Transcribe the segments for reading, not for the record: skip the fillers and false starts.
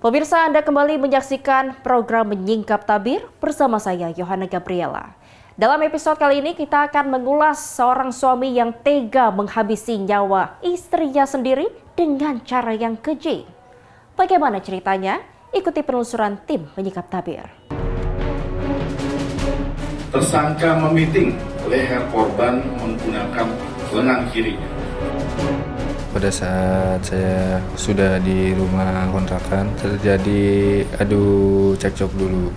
Pemirsa, Anda kembali menyaksikan program Menyingkap Tabir bersama saya, Yohana Gabriela. Dalam episode kali ini kita akan mengulas seorang suami yang tega menghabisi nyawa istrinya sendiri dengan cara yang keji. Bagaimana ceritanya? Ikuti penelusuran tim Menyingkap Tabir. Tersangka memiting leher korban menggunakan lengan kirinya. Pada saat saya sudah di rumah kontrakan, terjadi adu cekcok dulu.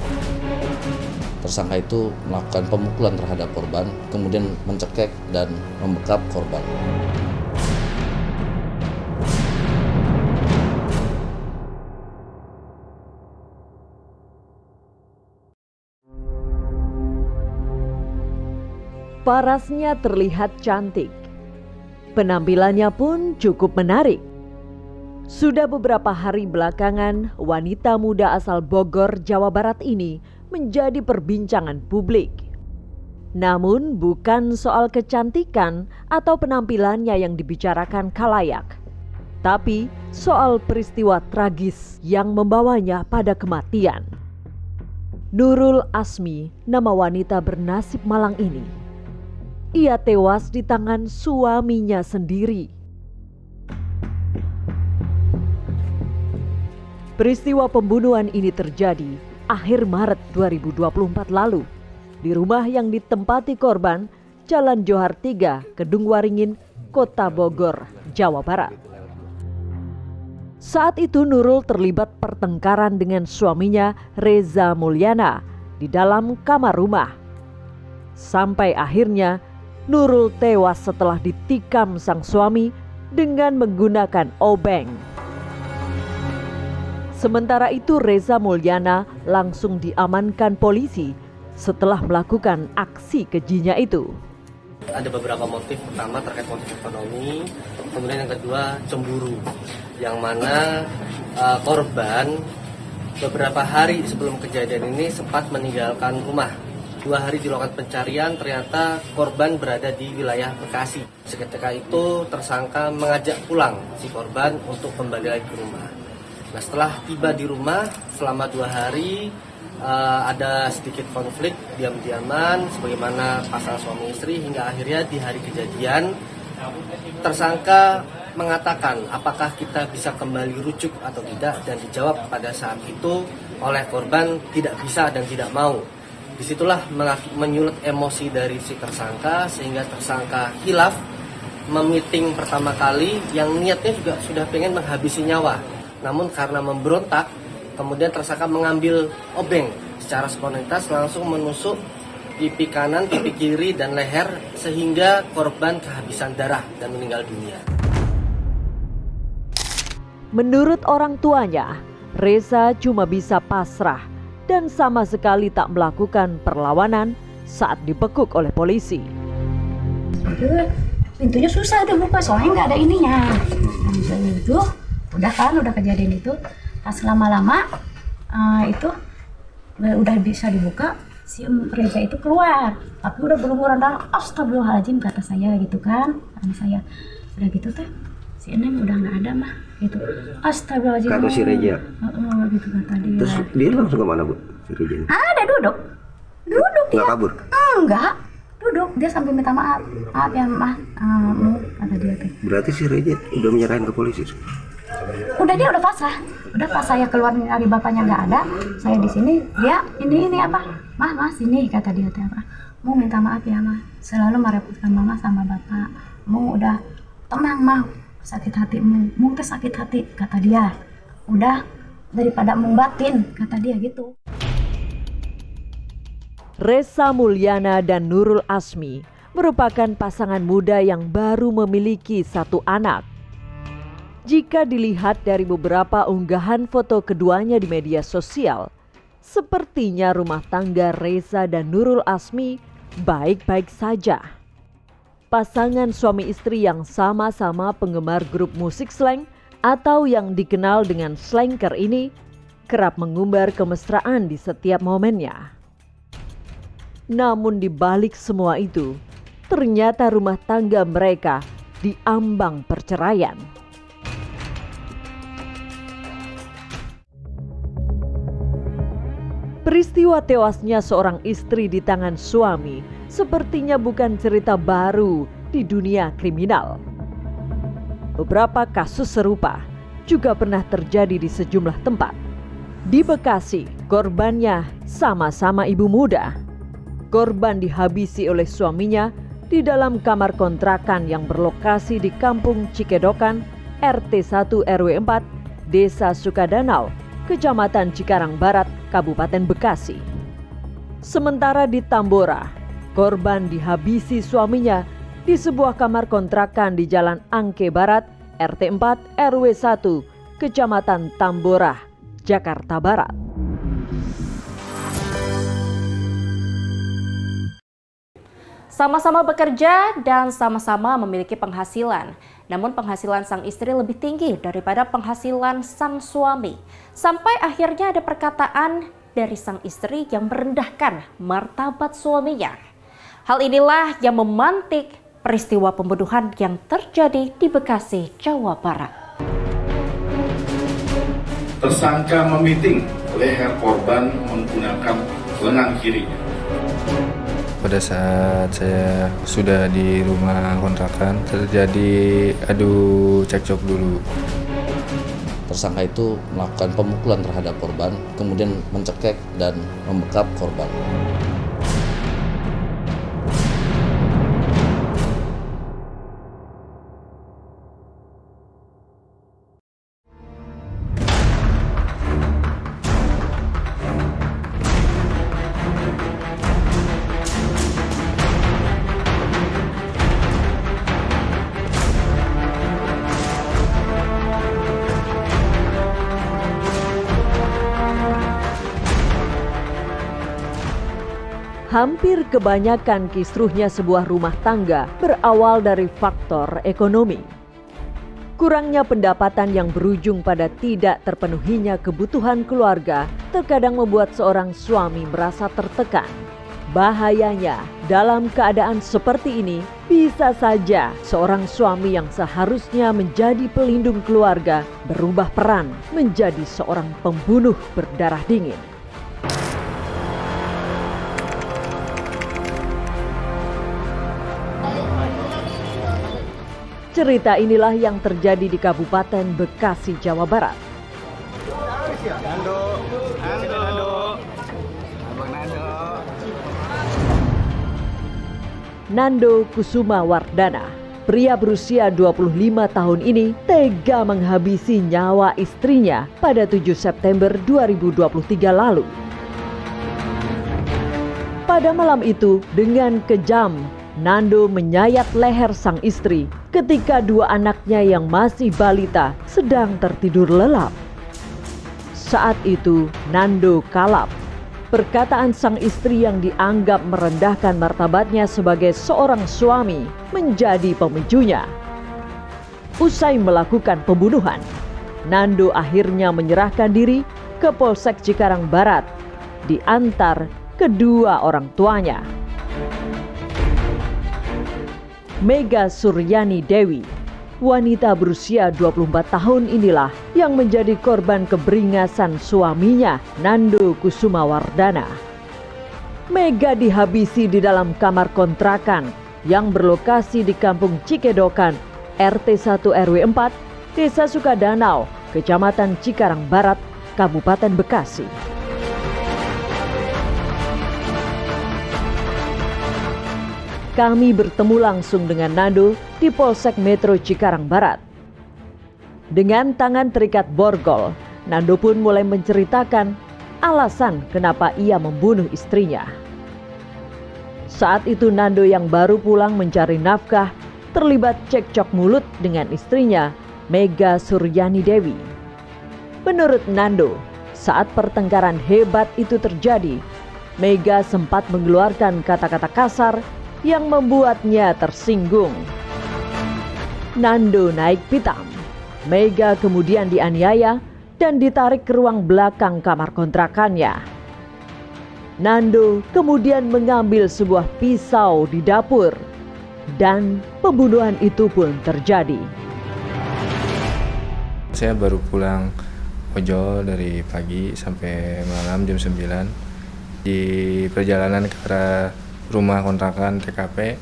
Tersangka itu melakukan pemukulan terhadap korban, kemudian mencekek dan membekap korban. Parasnya terlihat cantik. Penampilannya pun cukup menarik. Sudah beberapa hari belakangan, wanita muda asal Bogor, Jawa Barat ini menjadi perbincangan publik. Namun bukan soal kecantikan atau penampilannya yang dibicarakan khalayak, tapi soal peristiwa tragis yang membawanya pada kematian. Nurul Asmi, nama wanita bernasib malang ini. Ia tewas di tangan suaminya sendiri. Peristiwa pembunuhan ini terjadi akhir Maret 2024 lalu di rumah yang ditempati korban, Jalan Johar 3, Kedung Waringin, Kota Bogor, Jawa Barat. Saat itu Nurul terlibat pertengkaran dengan suaminya Reza Mulyana di dalam kamar rumah. Sampai akhirnya Nurul tewas setelah ditikam sang suami dengan menggunakan obeng. Sementara itu Reza Mulyana langsung diamankan polisi setelah melakukan aksi kejinya itu. Ada beberapa motif, pertama terkait motif ekonomi, kemudian yang kedua cemburu, yang mana korban beberapa hari sebelum kejadian ini sempat meninggalkan rumah. 2 hari dilakukan pencarian, ternyata korban berada di wilayah Bekasi. Seketika itu tersangka mengajak pulang si korban untuk kembali lagi ke rumah. Nah, setelah tiba di rumah selama 2 hari ada sedikit konflik diam-diaman sebagaimana pasangan suami istri, hingga akhirnya di hari kejadian tersangka mengatakan apakah kita bisa kembali rujuk atau tidak, dan dijawab pada saat itu oleh korban tidak bisa dan tidak mau. Disitulah menyulut emosi dari si tersangka sehingga tersangka hilaf memiting pertama kali yang niatnya juga sudah pengen menghabisi nyawa. Namun karena memberontak, kemudian tersangka mengambil obeng secara spontanitas langsung menusuk pipi kanan, pipi kiri, dan leher sehingga korban kehabisan darah dan meninggal dunia. Menurut orang tuanya, Reza cuma bisa pasrah dan sama sekali tak melakukan perlawanan saat dibekuk oleh polisi. Pintunya susah dibuka soalnya nggak ada ininya. Itu udah kejadian itu. Pas lama-lama itu udah bisa dibuka, si Reza itu keluar. Tapi udah berumuran darah. Astagfirullahaladzim kata saya gitu kan. Kata saya udah gitu teh. Si Enem udah nggak ada mah gitu. Astagfirullahaladzim. Kata si Reza. Gitu kata dia. Terus dia langsung kemana bu? Si Reza? Ada duduk Nggak dia. kabur? Enggak, duduk. Dia sambil minta maaf. Maaf ya mah, kata dia teh. Berarti si Reza udah menyerahin ke polisi? Dia udah pasrah. Udah pas saya keluar dari bapaknya nggak ada, saya di sini. Dia ini apa? Mah sini kata dia teh apa? Mau minta maaf ya mah. Selalu merepotkan mama sama bapak. Mau udah tenang mah. Sakit hatimu, mau teh sakit hati kata dia. Udah daripada membatin kata dia gitu. Reza Mulyana dan Nurul Asmi merupakan pasangan muda yang baru memiliki 1 anak. Jika dilihat dari beberapa unggahan foto keduanya di media sosial, sepertinya rumah tangga Reza dan Nurul Asmi baik-baik saja. Pasangan suami istri yang sama-sama penggemar grup musik slang atau yang dikenal dengan slanker ini kerap mengumbar kemesraan di setiap momennya. Namun di balik semua itu, ternyata rumah tangga mereka diambang perceraian. Peristiwa tewasnya seorang istri di tangan suami sepertinya bukan cerita baru di dunia kriminal. Beberapa kasus serupa juga pernah terjadi di sejumlah tempat. Di Bekasi, korbannya sama-sama ibu muda. Korban dihabisi oleh suaminya di dalam kamar kontrakan yang berlokasi di Kampung Cikedokan, RT 1 RW 4, Desa Sukadanau, Kecamatan Cikarang Barat, Kabupaten Bekasi. Sementara di Tambora, korban dihabisi suaminya di sebuah kamar kontrakan di Jalan Angke Barat, RT 4 RW 1, Kecamatan Tambora, Jakarta Barat. Sama-sama bekerja dan sama-sama memiliki penghasilan. Namun penghasilan sang istri lebih tinggi daripada penghasilan sang suami. Sampai akhirnya ada perkataan dari sang istri yang merendahkan martabat suaminya. Hal inilah yang memantik peristiwa pembunuhan yang terjadi di Bekasi, Jawa Barat. Tersangka memiting leher korban menggunakan lengan kirinya. Pada saat saya sudah di rumah kontrakan, terjadi adu cekcok dulu. Tersangka itu melakukan pemukulan terhadap korban, kemudian mencekek dan membekap korban. Hampir kebanyakan kisruhnya sebuah rumah tangga berawal dari faktor ekonomi. Kurangnya pendapatan yang berujung pada tidak terpenuhinya kebutuhan keluarga terkadang membuat seorang suami merasa tertekan. Bahayanya, dalam keadaan seperti ini, bisa saja seorang suami yang seharusnya menjadi pelindung keluarga berubah peran menjadi seorang pembunuh berdarah dingin. Cerita inilah yang terjadi di Kabupaten Bekasi, Jawa Barat. Nando Kusuma Wardana, pria berusia 25 tahun ini tega menghabisi nyawa istrinya pada 7 September 2023 lalu. Pada malam itu, dengan kejam, Nando menyayat leher sang istri ketika dua anaknya yang masih balita sedang tertidur lelap. Saat itu, Nando kalap. Perkataan sang istri yang dianggap merendahkan martabatnya sebagai seorang suami menjadi pemicunya. Usai melakukan pembunuhan, Nando akhirnya menyerahkan diri ke Polsek Cikarang Barat diantar kedua orang tuanya. Mega Suryani Dewi, wanita berusia 24 tahun inilah yang menjadi korban keberingasan suaminya, Nando Kusuma Wardana. Mega dihabisi di dalam kamar kontrakan yang berlokasi di Kampung Cikedokan, RT 1 RW 4, Desa Sukadanau, Kecamatan Cikarang Barat, Kabupaten Bekasi. Kami bertemu langsung dengan Nando di Polsek Metro Cikarang Barat. Dengan tangan terikat borgol, Nando pun mulai menceritakan alasan kenapa ia membunuh istrinya. Saat itu Nando yang baru pulang mencari nafkah terlibat cekcok mulut dengan istrinya, Mega Suryani Dewi. Menurut Nando, saat pertengkaran hebat itu terjadi, Mega sempat mengeluarkan kata-kata kasar yang membuatnya tersinggung. Nando naik pitam. Mega kemudian dianiaya dan ditarik ke ruang belakang kamar kontrakannya. Nando kemudian mengambil sebuah pisau di dapur dan pembunuhan itu pun terjadi. Saya baru pulang ojol dari pagi sampai malam jam 9. Di perjalanan ke arah rumah kontrakan TKP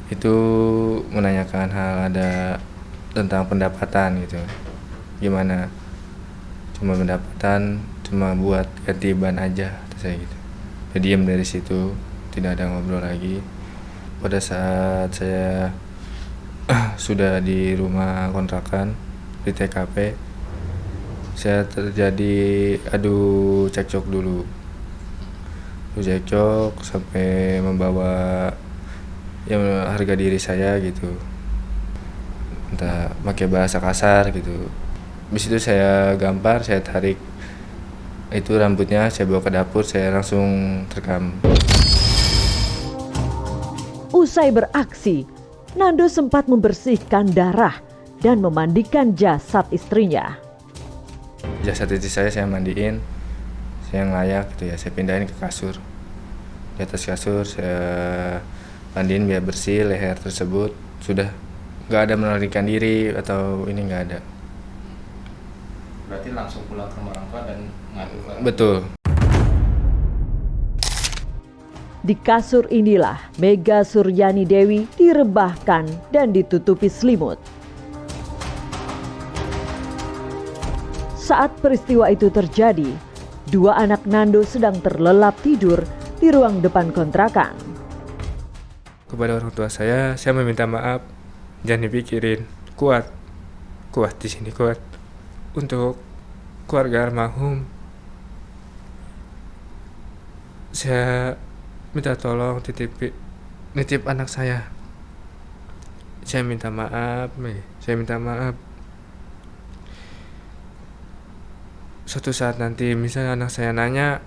itu menanyakan hal ada tentang pendapatan gitu. Gimana? Cuma pendapatan, cuma buat ganti ban aja, kata saya gitu. Saya diam dari situ, tidak ada ngobrol lagi. Pada saat saya sudah di rumah kontrakan di TKP, saya terjadi adu cekcok dulu. Cekcok sampai membawa harga diri saya gitu. Entah pakai bahasa kasar gitu. Habis itu saya gampar, saya tarik itu rambutnya, saya bawa ke dapur, saya langsung terkam. Usai beraksi, Nando sempat membersihkan darah dan memandikan jasad istrinya. Jasad istri saya mandiin, saya ngelayak gitu ya, saya pindahin ke kasur. Di atas kasur saya mandiin biar bersih leher tersebut. Sudah nggak ada melarikan diri atau ini nggak ada. Berarti langsung pulang ke rumah orang tua dan ngadu. Betul. Di kasur inilah Mega Suryani Dewi direbahkan dan ditutupi selimut. Saat peristiwa itu terjadi, dua anak Nando sedang terlelap tidur di ruang depan kontrakan. Kepada orang tua saya meminta maaf. Jangan dipikirin, kuat di sini, kuat untuk keluarga almarhum. Saya minta tolong nitip anak saya. Saya minta maaf. Suatu saat nanti misalnya anak saya nanya,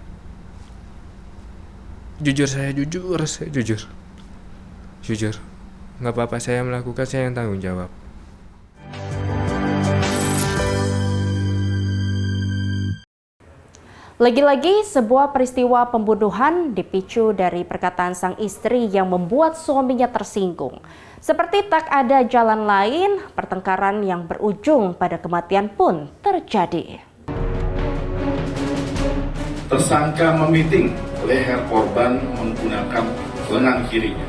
jujur, nggak apa-apa, saya melakukan, saya yang tanggung jawab. Lagi-lagi sebuah peristiwa pembunuhan dipicu dari perkataan sang istri yang membuat suaminya tersinggung. Seperti tak ada jalan lain, pertengkaran yang berujung pada kematian pun terjadi. Tersangka memiting leher korban menggunakan lengan kirinya.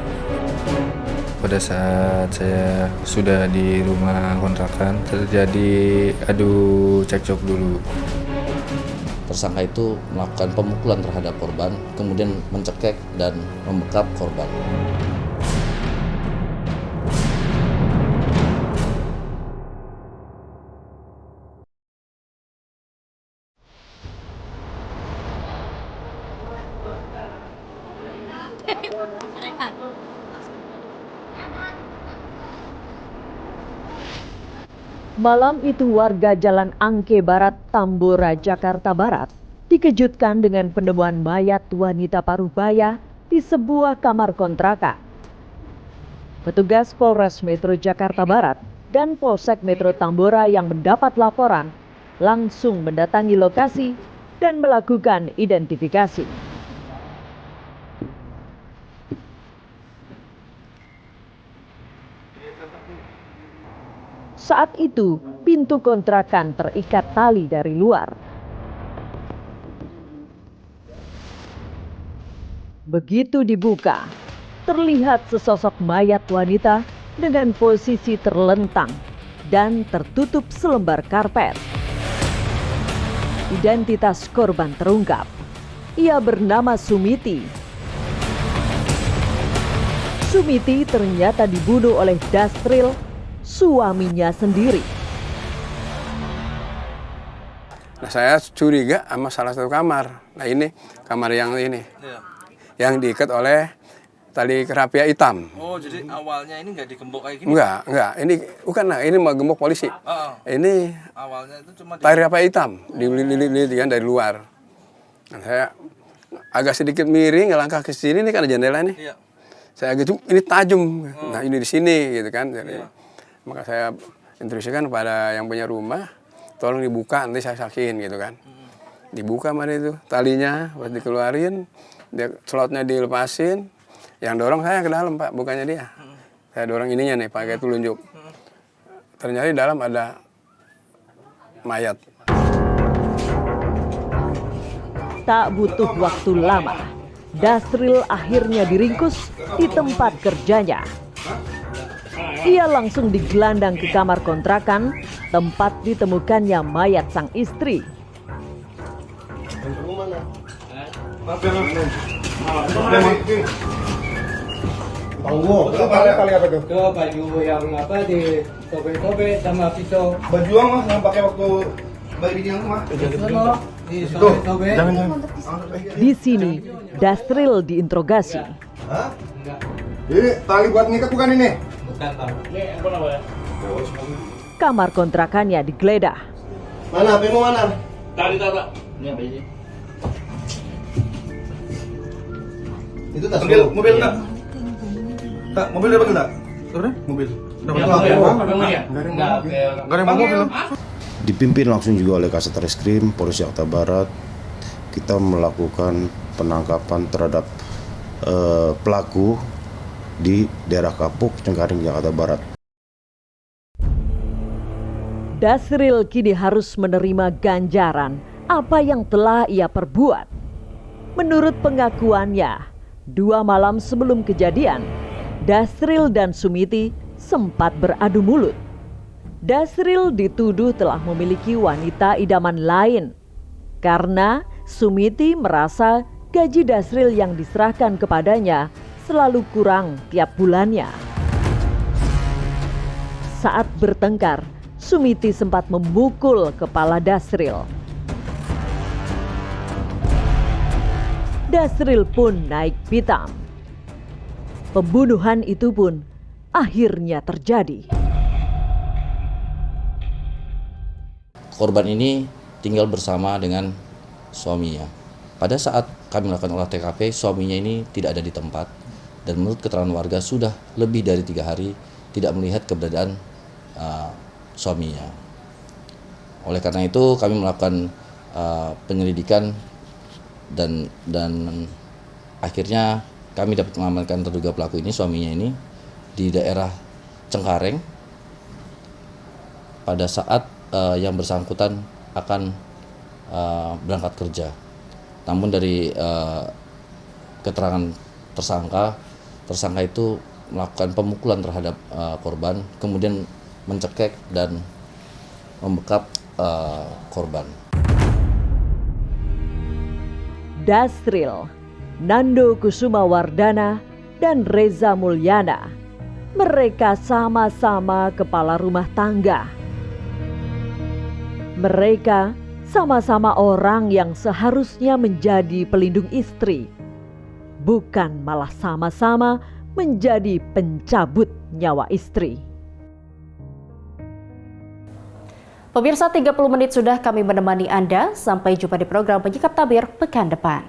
Pada saat saya sudah di rumah kontrakan, terjadi adu cekcok dulu. Tersangka itu melakukan pemukulan terhadap korban, kemudian mencekek dan membekap korban. Malam itu warga Jalan Angke Barat, Tambora, Jakarta Barat dikejutkan dengan penemuan mayat wanita Parubaya di sebuah kamar kontrakan. Petugas Polres Metro Jakarta Barat dan Polsek Metro Tambora yang mendapat laporan langsung mendatangi lokasi dan melakukan identifikasi. Saat itu, pintu kontrakan terikat tali dari luar. Begitu dibuka, terlihat sesosok mayat wanita dengan posisi terlentang dan tertutup selembar karpet. Identitas korban terungkap. Ia bernama Sumiti. Sumiti ternyata dibunuh oleh Dasril, suaminya sendiri. Nah, saya curiga sama salah satu kamar. Nah, ini kamar yang ini. Yang diikat oleh tali kerapia hitam. Oh, jadi awalnya ini nggak digembok kayak gini? Enggak. Ini bukan, nah, ini mau gembok polisi. Ini awalnya itu cuma tali kerapia hitam, dililit dari luar. Nah, saya agak sedikit miring, langkah ke sini, ini kan ada jendela nih. Iya. Saya agak ini tajam. Nah, ini di sini gitu kan. Jadi, maka saya instruksikan kepada yang punya rumah, tolong dibuka, nanti saya saksiin gitu kan. Dibuka mana itu talinya, pas dikeluarin, dia slotnya dilepasin, yang dorong saya ke dalam, Pak, bukannya dia. Saya dorong ininya nih pakai telunjuk. Ternyata di dalam ada mayat. Tak butuh waktu lama, Dasril akhirnya diringkus di tempat kerjanya. Ia langsung digelandang ke kamar kontrakan, tempat ditemukannya mayat sang istri. Itu baju yang apa di sobek-sobek sama pisau. Baju yang mas yang pakai waktu bayi ini yang mas. Di sobek-sobek. Di sini, Dasril diinterogasi. Hah? Ini tali buat ngikat bukan ini? Bukan, Bang. Kamar kontrakannya digeledah. Mana? HP-mu mana? Tali tata. Ini apa ini? Itu tas. Mobil enggak? Tak, mobil dapat enggak? Mobil. Dapat enggak ada mobil. Dipimpin langsung juga oleh Kasat Reskrim Polres Jakarta Barat. Kita melakukan penangkapan terhadap pelaku di daerah Kapuk, Cengkareng, Jakarta Barat. Dasril kini harus menerima ganjaran apa yang telah ia perbuat. Menurut pengakuannya, 2 malam sebelum kejadian, Dasril dan Sumiti sempat beradu mulut. Dasril dituduh telah memiliki wanita idaman lain karena Sumiti merasa gaji Dasril yang diserahkan kepadanya selalu kurang tiap bulannya. Saat bertengkar, Sumiti sempat memukul kepala Dasril. Dasril pun naik pitam. Pembunuhan itu pun akhirnya terjadi. Korban ini tinggal bersama dengan suaminya. Pada saat kami melakukan olah TKP, suaminya ini tidak ada di tempat. Dan menurut keterangan warga sudah lebih dari 3 hari tidak melihat keberadaan suaminya. Oleh karena itu kami melakukan penyelidikan dan akhirnya kami dapat mengamankan terduga pelaku ini, suaminya ini, di daerah Cengkareng pada saat yang bersangkutan akan berangkat kerja. Namun dari keterangan tersangka itu melakukan pemukulan terhadap korban, kemudian mencekek dan membekap korban. Dasril, Nando Kusumawardana, dan Reza Mulyana. Mereka sama-sama kepala rumah tangga. Mereka sama-sama orang yang seharusnya menjadi pelindung istri, bukan malah sama-sama menjadi pencabut nyawa istri. Pemirsa, 30 menit sudah kami menemani Anda. Sampai jumpa di program Penyikap Tabir pekan depan.